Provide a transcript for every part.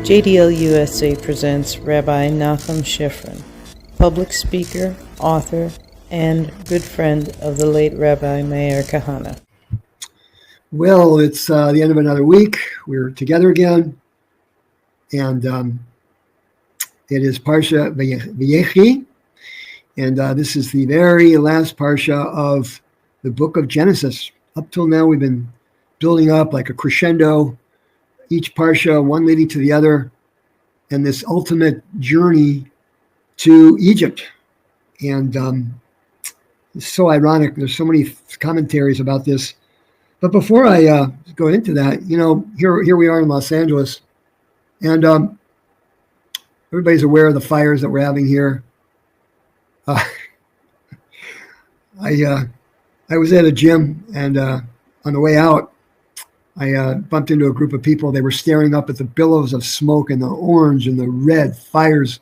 JDL USA presents Rabbi Nachum Shifren, public speaker, author, and good friend of the late Rabbi Meir Kahana. Well, it's the end of another week. We're together again, and it is Parsha VAYECHI, and this is the very last Parsha of the book of Genesis. Up till now, we've been building up like a crescendo, each Parsha, one leading to the other, and this ultimate journey to Egypt. And it's so ironic. There's so many commentaries about this. But before I go into that, here we are in Los Angeles, and everybody's aware of the fires that we're having here. I was at a gym, and on the way out, I bumped into a group of people. They were staring up at the billows of smoke and the orange and the red fires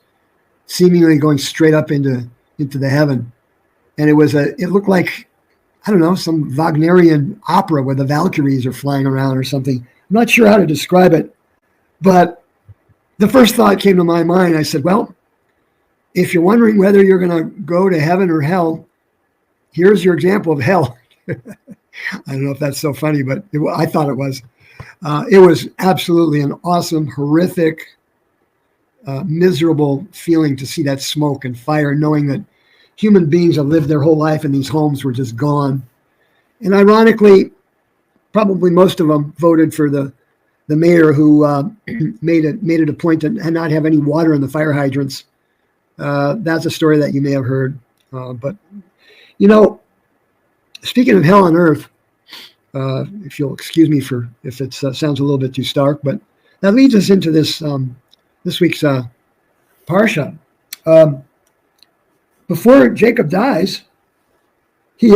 seemingly going straight up into the heaven. And it looked like, I don't know, some Wagnerian opera where the Valkyries are flying around or something. I'm not sure how to describe it, but the first thought came to my mind. I said, well, if you're wondering whether you're going to go to heaven or hell, here's your example of hell. I don't know if that's so funny, but I thought it was. It was absolutely an awesome, horrific, miserable feeling to see that smoke and fire, knowing that human beings that lived their whole life in these homes were just gone. And ironically, probably most of them voted for the mayor who made it a point to not have any water in the fire hydrants. That's a story that you may have heard. But, speaking of hell on earth, if you'll excuse me if it sounds a little bit too stark, but that leads us into this week's parsha. Before Jacob dies, he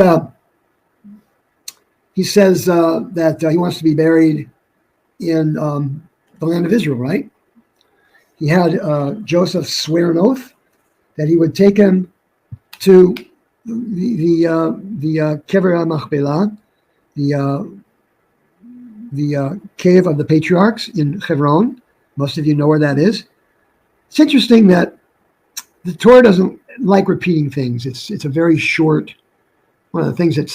says that he wants to be buried in the land of Israel, right? He had Joseph swear an oath that he would take him to the Kever HaMachpelah, the cave of the patriarchs in Hebron. Most of you know where that is. It's interesting that the Torah doesn't like repeating things. It's a very short. One of the things that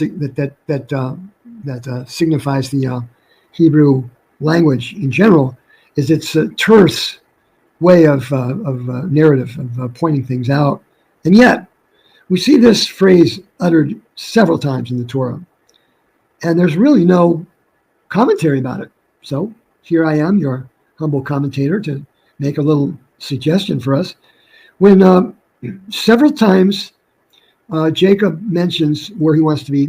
signifies the Hebrew language in general is its a terse way of narrative, of pointing things out, and yet we see this phrase uttered several times in the Torah, and there's really no commentary about it. So here I am, your humble commentator, to make a little suggestion for us. When several times Jacob mentions where he wants to be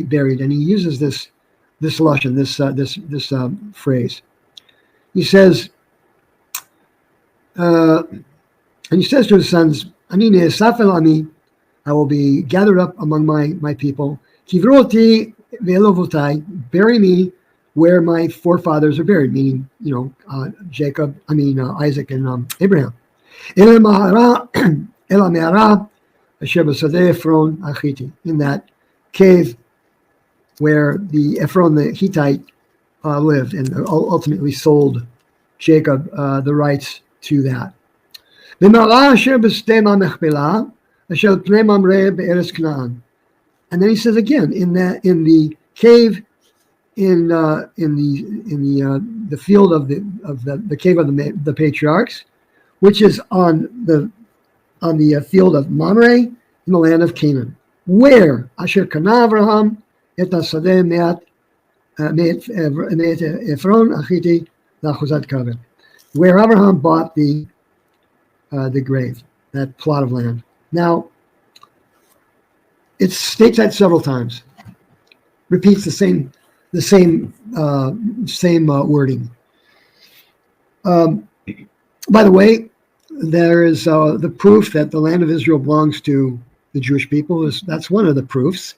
buried, and he uses this lashon, this phrase. He says, and he says to his sons, "Ani ne'esaf el ami," I will be gathered up among my people. Kivru oti ve'elovotai, bury me where my forefathers are buried, meaning Isaac and Abraham. In that cave where the Ephron the Hittite lived, and ultimately sold Jacob the rights to that. And then he says again, in the cave, in the field of the cave of the patriarchs, which is on the field of Mamre in the land of Canaan, where Asher Kana Avraham et hasadeh me'at Ephron achiti la'achuzat kaver, where Abraham bought the grave, that plot of land. Now, it states that several times, repeats the same wording. By the way, there is the proof that the land of Israel belongs to the Jewish people. That's one of the proofs.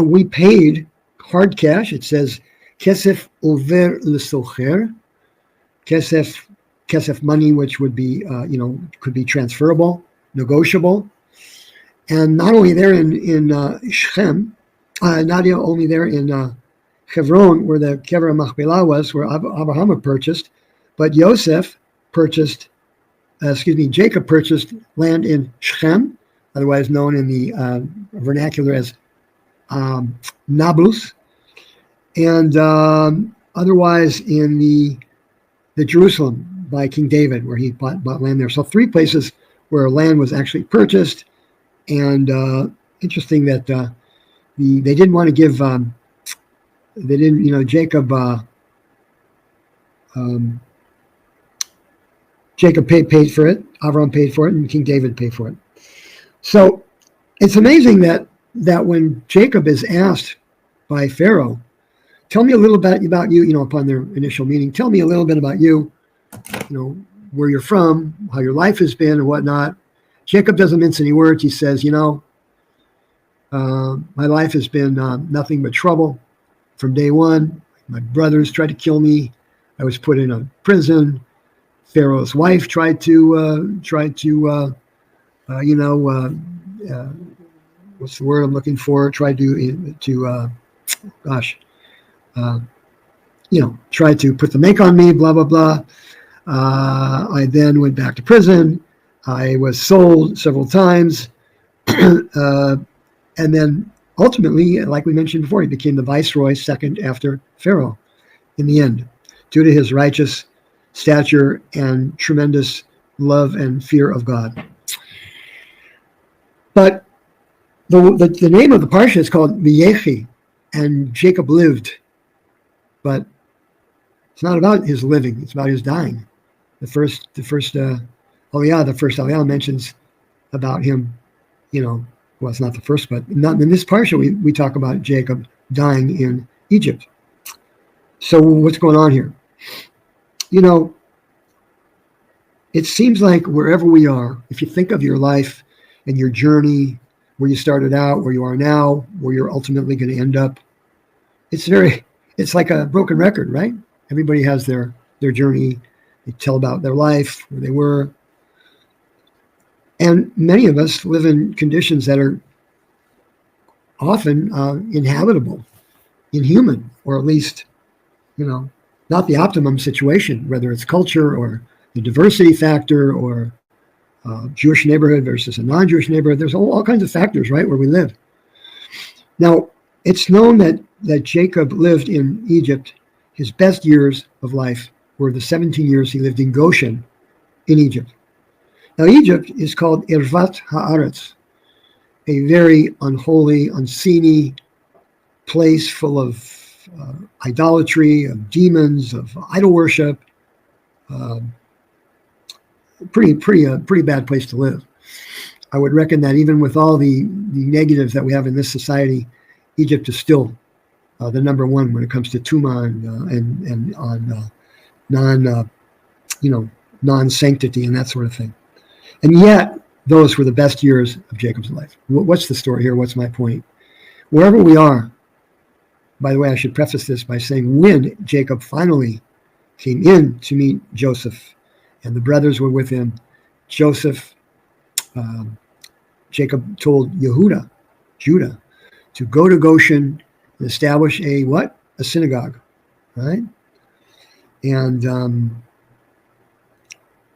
We paid hard cash. It says kesef over l'socher, kesef money, which would be could be transferable, negotiable, and not only there in Shechem, not only there in Hebron, where the Kever HaMachpelah was, where Abraham had purchased, but Yosef Jacob purchased land in Shechem, otherwise known in the vernacular as Nablus, and otherwise in the Jerusalem by King David, where he bought land there. So 3 places where land was actually purchased, and interesting that they didn't want to give, Jacob paid for it, Avram paid for it, and King David paid for it. So it's amazing that when Jacob is asked by Pharaoh, tell me a little bit about you, upon their initial meeting, tell me a little bit about you, where you're from, how your life has been and whatnot. Jacob doesn't mince any words. He says, my life has been nothing but trouble from day one. My brothers tried to kill me. I was put in a prison. Pharaoh's wife tried to what's the word I'm looking for? Tried to tried to put the make on me, blah, blah, blah. I then went back to prison. I was sold several times. And then ultimately, like we mentioned before, he became the viceroy second after Pharaoh in the end, due to his righteous stature and tremendous love and fear of God. But the name of the parsha is called VAYECHI, and Jacob lived. But it's not about his living; it's about his dying. The first Aliyah mentions about him. Well, it's not the first, but not in this parsha. We talk about Jacob dying in Egypt. So what's going on here? It seems like wherever we are, if you think of your life and your journey, where you started out, where you are now, where you're ultimately going to end up, it's like a broken record, right? Everybody has their journey. They tell about their life, where they were. And many of us live in conditions that are often inhabitable, inhuman, or at least, not the optimum situation, whether it's culture or the diversity factor or Jewish neighborhood versus a non-Jewish neighborhood. There's all kinds of factors, right, where we live. Now, it's known that Jacob lived in Egypt. His best years of life were the 17 years he lived in Goshen in Egypt. Now, Egypt is called Irvat Haaretz, a very unholy, unseeny place full of idolatry, of demons, of idol worship. Pretty bad place to live. I would reckon that even with all the negatives that we have in this society, Egypt is still the number one when it comes to Tuma and on non-sanctity and that sort of thing. And yet, those were the best years of Jacob's life. What's the story here? What's my point? Wherever we are, by the way, I should preface this by saying when Jacob finally came in to meet Joseph, and the brothers were with him, Jacob told Judah, to go to Goshen and establish a synagogue, right? And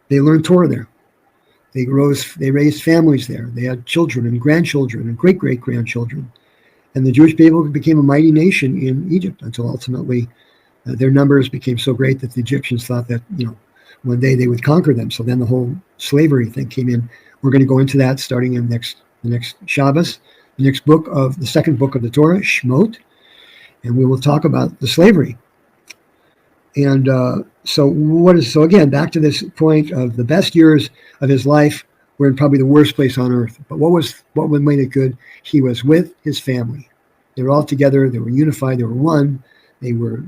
they learned Torah there. They raised families there. They had children and grandchildren and great-great-grandchildren. And the Jewish people became a mighty nation in Egypt until ultimately their numbers became so great that the Egyptians thought that, one day they would conquer them. So then the whole slavery thing came in. We're going to go into that starting in the next Shabbos, the second book of the Torah, Shemot, and we will talk about the slavery. And so again, back to this point of the best years of his life were in probably the worst place on earth. But what made it good? He was with his family. They were all together. They were unified. They were one. They were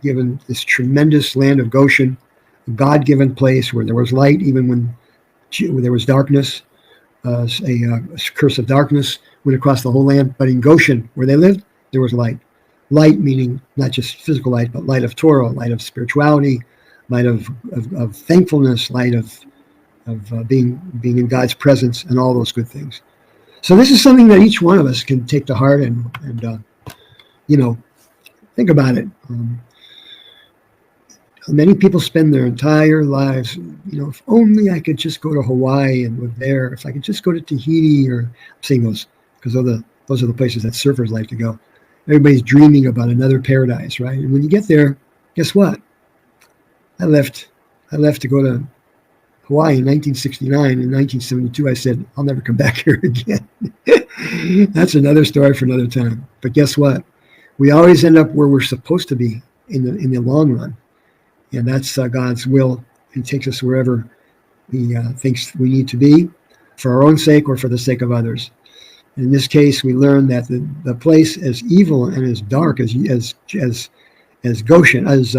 given this tremendous land of Goshen, a God-given place where there was light even when there was darkness. A curse of darkness went across the whole land. But in Goshen, where they lived, there was light. Light meaning not just physical light, but light of Torah, light of spirituality, light of thankfulness, light of being in God's presence, and all those good things. So this is something that each one of us can take to heart and think about it. Many people spend their entire lives, if only I could just go to Hawaii and live there. If I could just go to Tahiti, or I'm saying those because those are the places that surfers like to go. Everybody's dreaming about another paradise, right? And when you get there, guess what? I left to go to Hawaii in 1969. In 1972, I said, I'll never come back here again. That's another story for another time. But guess what? We always end up where we're supposed to be in the long run. And that's God's will. He takes us wherever He thinks we need to be, for our own sake or for the sake of others. In this case, we learn that the place as evil and as dark as Goshen, as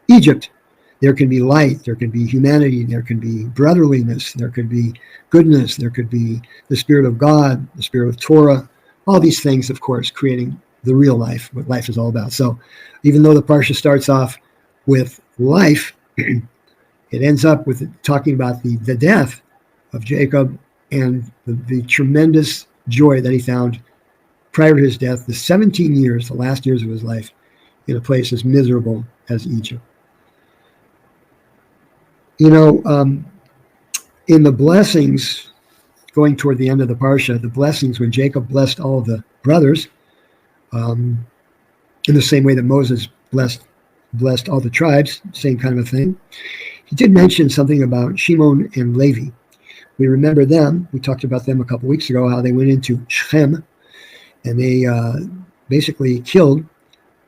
Egypt, there can be light, there can be humanity, there can be brotherliness, there could be goodness, there could be the Spirit of God, the Spirit of Torah, all these things, of course, creating the real life, what life is all about. So even though the Parsha starts off with life, it ends up with talking about the death of Jacob and the tremendous joy that he found prior to his death, the 17 years, the last years of his life, in a place as miserable as Egypt. In the blessings, going toward the end of the Parsha, the blessings when Jacob blessed all of the brothers, in the same way that Moses blessed all the tribes, same kind of a thing. He did mention something about Shimon and Levi. We remember them. We talked about them a couple weeks ago, how they went into Shem, and they basically killed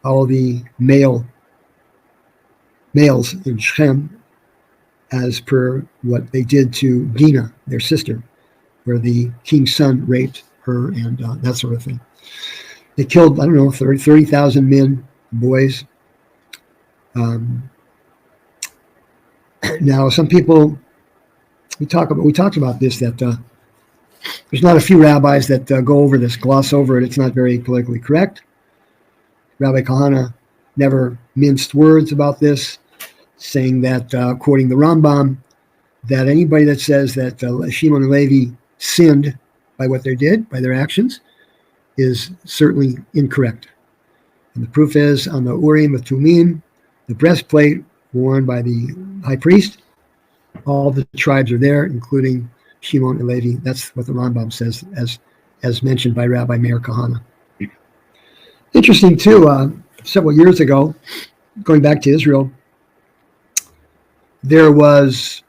all the males in Shem, as per what they did to Dinah, their sister, where the king's son raped her and that sort of thing. They killed, 30,000 men, boys. Now, some people, we talked about this, that there's not a few rabbis that go over this, gloss over it. It's not very politically correct. Rabbi Kahana never minced words about this, saying that, quoting the Rambam, that anybody that says that Shimon and Levi sinned by what they did, by their actions, is certainly incorrect. And the proof is on the Urim and Tumim, the breastplate worn by the high priest. All the tribes are there, including Shimon and Levi. That's what the Rambam says, as mentioned by Rabbi Meir Kahana. Interesting, too, several years ago, going back to Israel, there was,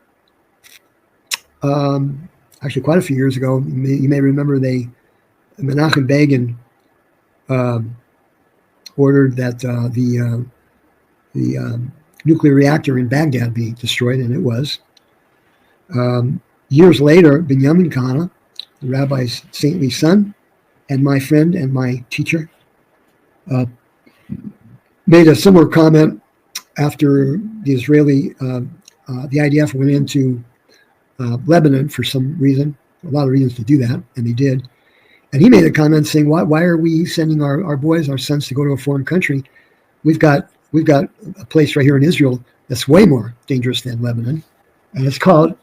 actually quite a few years ago, you may remember Menachem Begin ordered that the nuclear reactor in Baghdad be destroyed, and it was. Years later, Binyamin Kahana, the rabbi's saintly son, and my friend and my teacher, made a similar comment after the Israeli, the IDF went into Lebanon for some reason, a lot of reasons to do that, and they did. And he made a comment saying, why are we sending our boys, our sons, to go to a foreign country? We've got a place right here in Israel that's way more dangerous than Lebanon, and it's called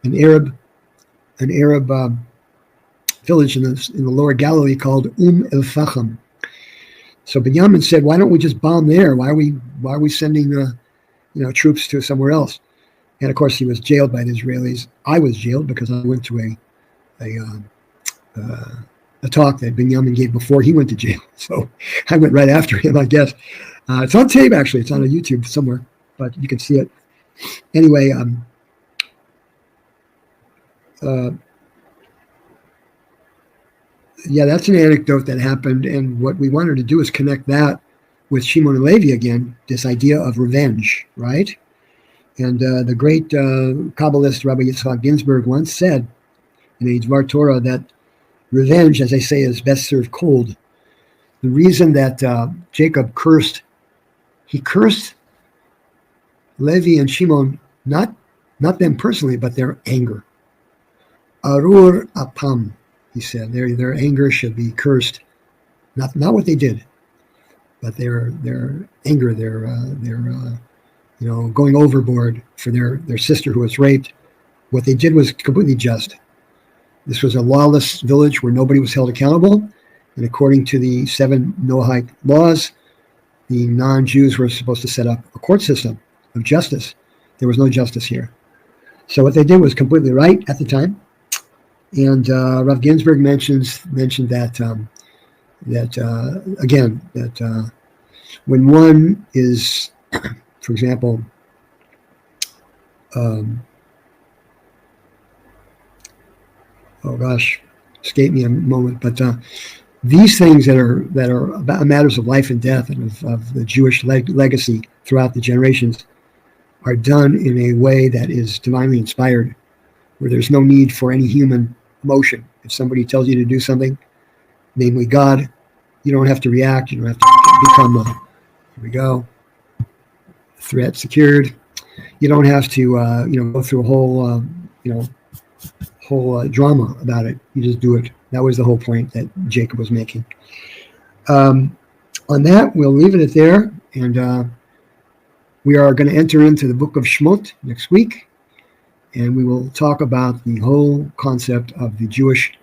an Arab village in the lower Galilee called El Facham. So Binyamin said, why don't we just bomb there? Why are we sending troops to somewhere else? And of course, he was jailed by the Israelis. I was jailed because I went to a talk that Binyamin gave before he went to jail. So I went right after him, I guess. It's on tape, actually. It's on a YouTube somewhere, but you can see it. Anyway, that's an anecdote that happened, and what we wanted to do is connect that with Shimon and Levi again, this idea of revenge, right? And the great Kabbalist Rabbi Yitzchak Ginsburg once said in the Dvar Torah that revenge, as they say, is best served cold. The reason that Jacob cursed Levi and Shimon, not them personally, but their anger. Arur apam, he said, their anger should be cursed, not what they did, but their anger, their going overboard for their sister who was raped. What they did was completely just. This was a lawless village where nobody was held accountable, and according to the 7 Noahide laws, the non-Jews were supposed to set up a court system of justice. There was no justice here. So what they did was completely right at the time. And Rav Ginsburg mentioned that when one is, for example, escape me a moment, but these things that are about matters of life and death and of the Jewish legacy throughout the generations are done in a way that is divinely inspired, where there's no need for any human emotion. If somebody tells you to do something, namely God, you don't have to react. You don't have to become here we go, threat secured. You don't have to go through a whole drama about it. You just do it. That was the whole point that Jacob was making. On that, we'll leave it there, and we are going to enter into the book of Shemot next week, and we will talk about the whole concept of the Jewish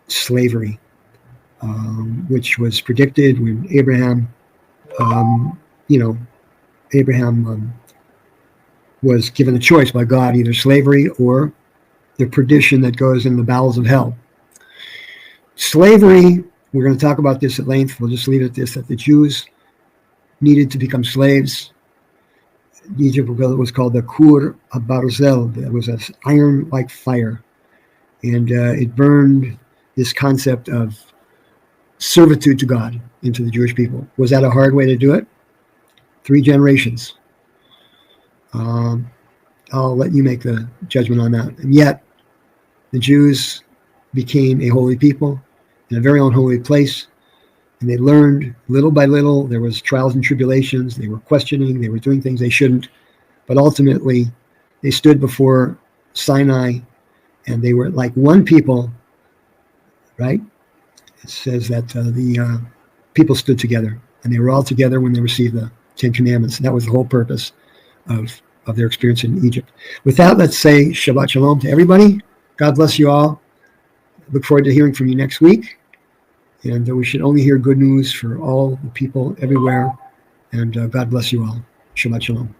slavery, which was predicted when Abraham was given a choice by God, either slavery or the perdition that goes in the bowels of hell. Slavery, we're going to talk about this at length. We'll just leave it at this, that the Jews needed to become slaves. Egypt was called the Kur HaBarzel. It was an iron-like fire. And it burned this concept of servitude to God into the Jewish people. Was that a hard way to do it? 3 generations. I'll let you make the judgment on that. And yet, the Jews became a holy people in a very unholy place, and they learned little by little. There was trials and tribulations. They were questioning. They were doing things they shouldn't. But ultimately, they stood before Sinai, and they were like one people, right? It says that the people stood together, and they were all together when they received the 10 Commandments. And that was the whole purpose of their experience in Egypt. With that, let's say Shabbat Shalom to everybody. God bless you all. Look forward to hearing from you next week. And we should only hear good news for all the people everywhere. And God bless you all. Shabbat Shalom.